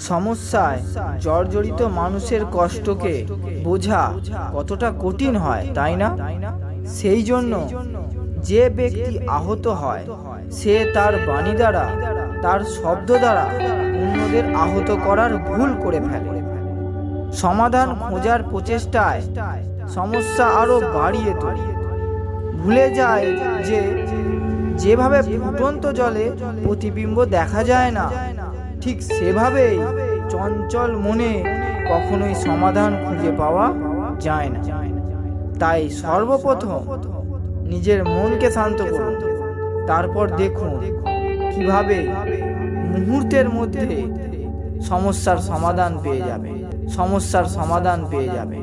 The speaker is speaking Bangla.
সমস্যায় জর্জরিত মানুষের কষ্টকে বোঝা কতটা কঠিন হয়, তাই না? সেই জন্য যে ব্যক্তি আহত হয় সে তার বাণী দ্বারা, তার শব্দ দ্বারা অন্যদের আহত করার ভুল করে ফেলে। সমাধান খোঁজার প্রচেষ্টায় সমস্যা আরো বাড়িয়ে তোলে। ভুলে যায় যে যেভাবে ফুটন্ত জলে প্রতিবিম্ব দেখা যায় না, ঠিক সেভাবেই চঞ্চল মনে কখনোই সমাধান খুঁজে পাওয়া যায় না। তাই সর্বপ্রথম নিজের মনকে শান্ত করুন, তারপর দেখুন কিভাবে মুহূর্তের মধ্যে সমস্যার সমাধান পেয়ে যাবে।